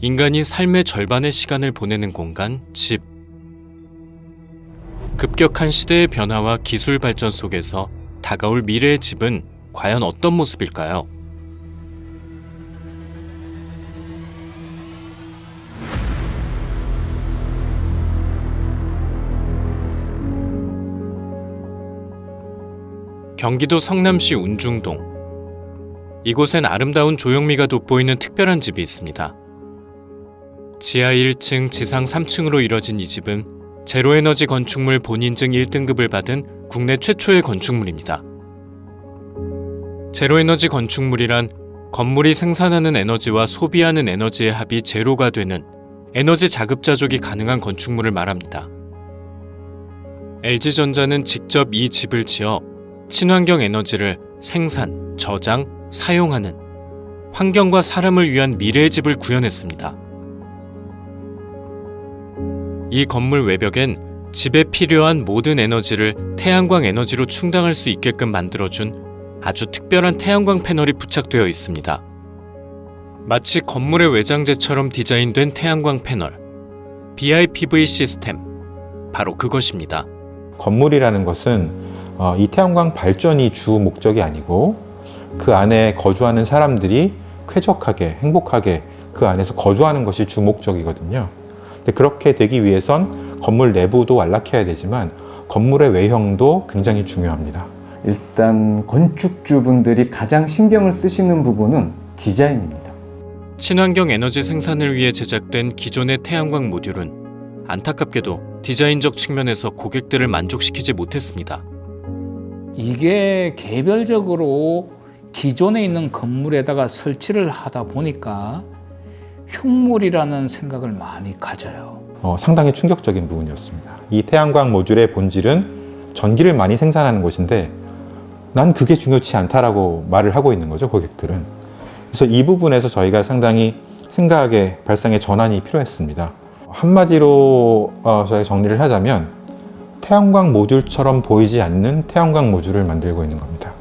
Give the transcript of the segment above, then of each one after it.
인간이 삶의 절반의 시간을 보내는 공간, 집. 급격한 시대의 변화와 기술 발전 속에서 다가올 미래의 집은 과연 어떤 모습일까요? 경기도 성남시 운중동. 이곳엔 아름다운 조형미가 돋보이는 특별한 집이 있습니다. 지하 1층, 지상 3층으로 이뤄진 이 집은 제로에너지 건축물 본인증 1등급을 받은 국내 최초의 건축물입니다. 제로에너지 건축물이란 건물이 생산하는 에너지와 소비하는 에너지의 합이 제로가 되는 에너지 자급자족이 가능한 건축물을 말합니다. LG전자는 직접 이 집을 지어 친환경 에너지를 생산, 저장, 사용하는 환경과 사람을 위한 미래의 집을 구현했습니다. 이 건물 외벽엔 집에 필요한 모든 에너지를 태양광 에너지로 충당할 수 있게끔 만들어준 아주 특별한 태양광 패널이 부착되어 있습니다. 마치 건물의 외장재처럼 디자인된 태양광 패널, BIPV 시스템, 바로 그것입니다. 건물이라는 것은 이 태양광 발전이 주 목적이 아니고 그 안에 거주하는 사람들이 쾌적하게, 행복하게 그 안에서 거주하는 것이 주 목적이거든요. 근데 그렇게 되기 위해선 건물 내부도 안락해야 되지만 건물의 외형도 굉장히 중요합니다. 일단 건축주분들이 가장 신경을 쓰시는 부분은 디자인입니다. 친환경 에너지 생산을 위해 제작된 기존의 태양광 모듈은 안타깝게도 디자인적 측면에서 고객들을 만족시키지 못했습니다. 이게 개별적으로 기존에 있는 건물에다가 설치를 하다 보니까 흉물이라는 생각을 많이 가져요. 상당히 충격적인 부분이었습니다. 이 태양광 모듈의 본질은 전기를 많이 생산하는 것인데 난 그게 중요치 않다라고 말을 하고 있는 거죠, 고객들은. 그래서 이 부분에서 저희가 상당히 생각의 발상의 전환이 필요했습니다. 한마디로 저희가 정리를 하자면 태양광 모듈처럼 보이지 않는 태양광 모듈을 만들고 있는 겁니다.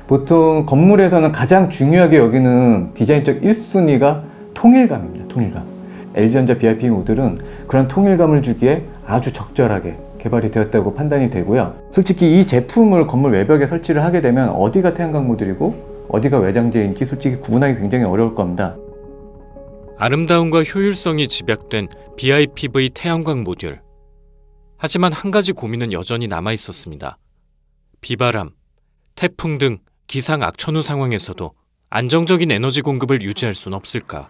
보통 건물에서는 가장 중요하게 여기는 디자인적 1순위가 통일감입니다. 통일감. LG전자 BIPV 모듈은 그런 통일감을 주기에 아주 적절하게 개발이 되었다고 판단이 되고요. 솔직히 이 제품을 건물 외벽에 설치를 하게 되면 어디가 태양광 모듈이고 어디가 외장재인지 솔직히 구분하기 굉장히 어려울 겁니다. 아름다움과 효율성이 집약된 BIPV 태양광 모듈. 하지만 한 가지 고민은 여전히 남아 있었습니다. 비바람, 태풍 등 기상 악천후 상황에서도 안정적인 에너지 공급을 유지할 수는 없을까?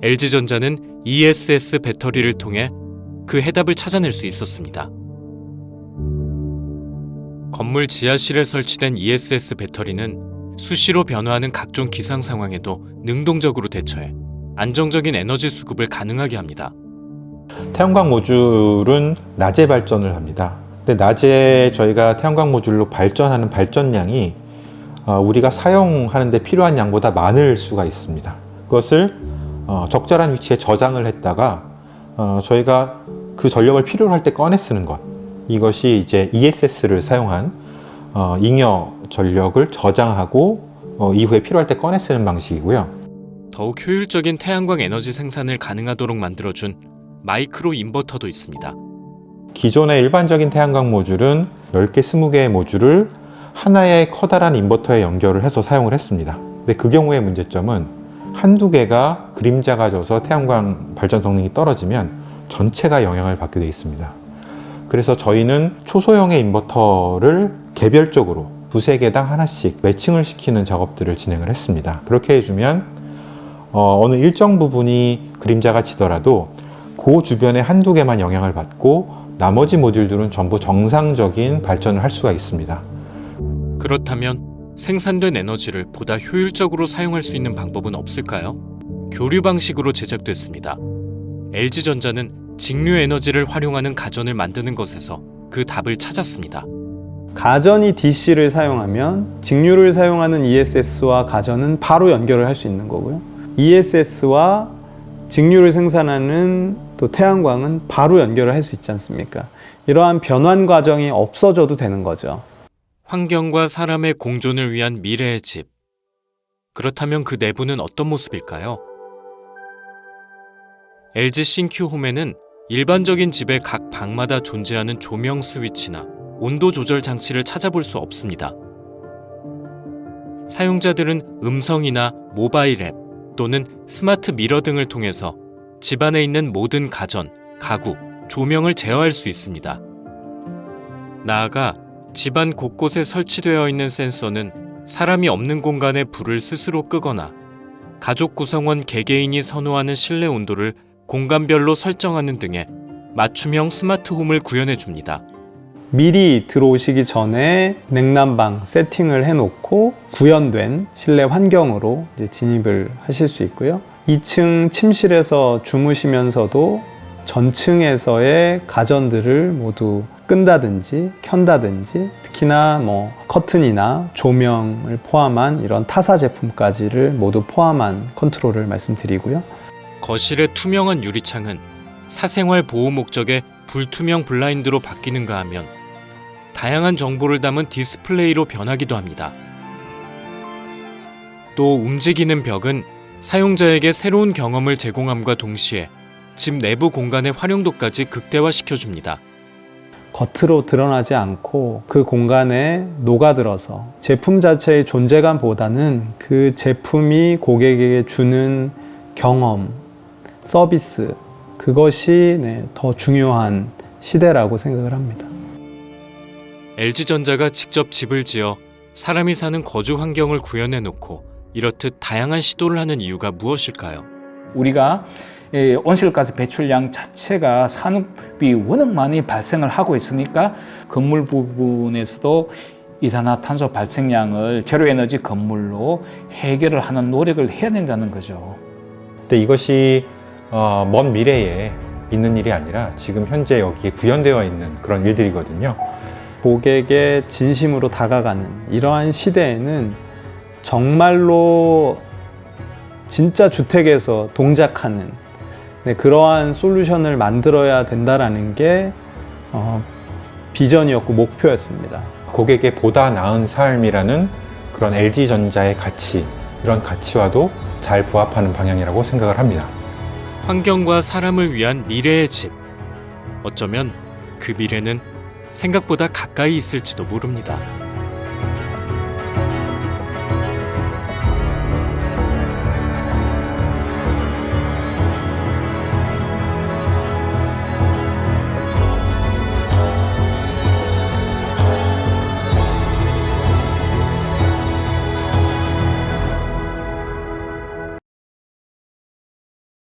LG전자는 ESS 배터리를 통해 그 해답을 찾아낼 수 있었습니다. 건물 지하실에 설치된 ESS 배터리는 수시로 변화하는 각종 기상 상황에도 능동적으로 대처해 안정적인 에너지 수급을 가능하게 합니다. 태양광 모듈은 낮에 발전을 합니다. 근데 낮에 저희가 태양광 모듈로 발전하는 발전량이 우리가 사용하는 데 필요한 양보다 많을 수가 있습니다. 그것을 적절한 위치에 저장을 했다가 저희가 그 전력을 필요로 할 때 꺼내 쓰는 것, 이것이 이제 ESS를 사용한 잉여 전력을 저장하고 이후에 필요할 때 꺼내 쓰는 방식이고요. 더욱 효율적인 태양광 에너지 생산을 가능하도록 만들어준 마이크로 인버터도 있습니다. 기존의 일반적인 태양광 모듈은 10개, 20개의 모듈을 하나의 커다란 인버터에 연결을 해서 사용을 했습니다. 근데 그 경우의 문제점은 한두 개가 그림자가 져서 태양광 발전 성능이 떨어지면 전체가 영향을 받게 되어 있습니다. 그래서 저희는 초소형의 인버터를 개별적으로 두세 개당 하나씩 매칭을 시키는 작업들을 진행을 했습니다. 그렇게 해주면 어느 일정 부분이 그림자가 지더라도 그 주변에 한두 개만 영향을 받고 나머지 모듈들은 전부 정상적인 발전을 할 수가 있습니다. 그렇다면 생산된 에너지를 보다 효율적으로 사용할 수 있는 방법은 없을까요? 교류 방식으로 제작됐습니다. LG전자는 직류 에너지를 활용하는 가전을 만드는 것에서 그 답을 찾았습니다. 가전이 DC를 사용하면 직류를 사용하는 ESS와 가전은 바로 연결을 할 수 있는 거고요. ESS와 직류를 생산하는 또 태양광은 바로 연결을 할 수 있지 않습니까? 이러한 변환 과정이 없어져도 되는 거죠. 환경과 사람의 공존을 위한 미래의 집. 그렇다면 그 내부는 어떤 모습일까요? LG 싱큐홈에는 일반적인 집의 각 방마다 존재하는 조명 스위치나 온도 조절 장치를 찾아볼 수 없습니다. 사용자들은 음성이나 모바일 앱 또는 스마트 미러 등을 통해서 집안에 있는 모든 가전, 가구, 조명을 제어할 수 있습니다. 나아가 집안 곳곳에 설치되어 있는 센서는 사람이 없는 공간에 불을 스스로 끄거나 가족 구성원 개개인이 선호하는 실내 온도를 공간별로 설정하는 등의 맞춤형 스마트홈을 구현해 줍니다. 미리 들어오시기 전에 냉난방 세팅을 해놓고 구현된 실내 환경으로 이제 진입을 하실 수 있고요. 2층 침실에서 주무시면서도 전층에서의 가전들을 모두 끈다든지 켠다든지, 특히나 커튼이나 조명을 포함한 이런 타사 제품까지를 모두 포함한 컨트롤을 말씀드리고요. 거실의 투명한 유리창은 사생활 보호 목적의 불투명 블라인드로 바뀌는가 하면 다양한 정보를 담은 디스플레이로 변하기도 합니다. 또 움직이는 벽은 사용자에게 새로운 경험을 제공함과 동시에 집 내부 공간의 활용도까지 극대화시켜줍니다. 겉으로 드러나지 않고 그 공간에 녹아들어서 제품 자체의 존재감보다는 그 제품이 고객에게 주는 경험, 서비스, 그것이 더 중요한 시대라고 생각을 합니다. LG전자가 직접 집을 지어 사람이 사는 거주 환경을 구현해 놓고 이렇듯 다양한 시도를 하는 이유가 무엇일까요? 우리가 온실가스 배출량 자체가 산업이 워낙 많이 발생을 하고 있으니까 건물 부분에서도 이산화탄소 발생량을 제로 에너지 건물로 해결을 하는 노력을 해야 된다는 거죠. 근데 이것이 먼 미래에 있는 일이 아니라 지금 현재 여기에 구현되어 있는 그런 일들이거든요. 고객의 진심으로 다가가는 이러한 시대에는 정말로 진짜 주택에서 동작하는 그러한 솔루션을 만들어야 된다라는 게 비전이었고 목표였습니다. 고객의 보다 나은 삶이라는 그런 LG전자의 가치, 이런 가치와도 잘 부합하는 방향이라고 생각을 합니다. 환경과 사람을 위한 미래의 집. 어쩌면 그 미래는 생각보다 가까이 있을지도 모릅니다.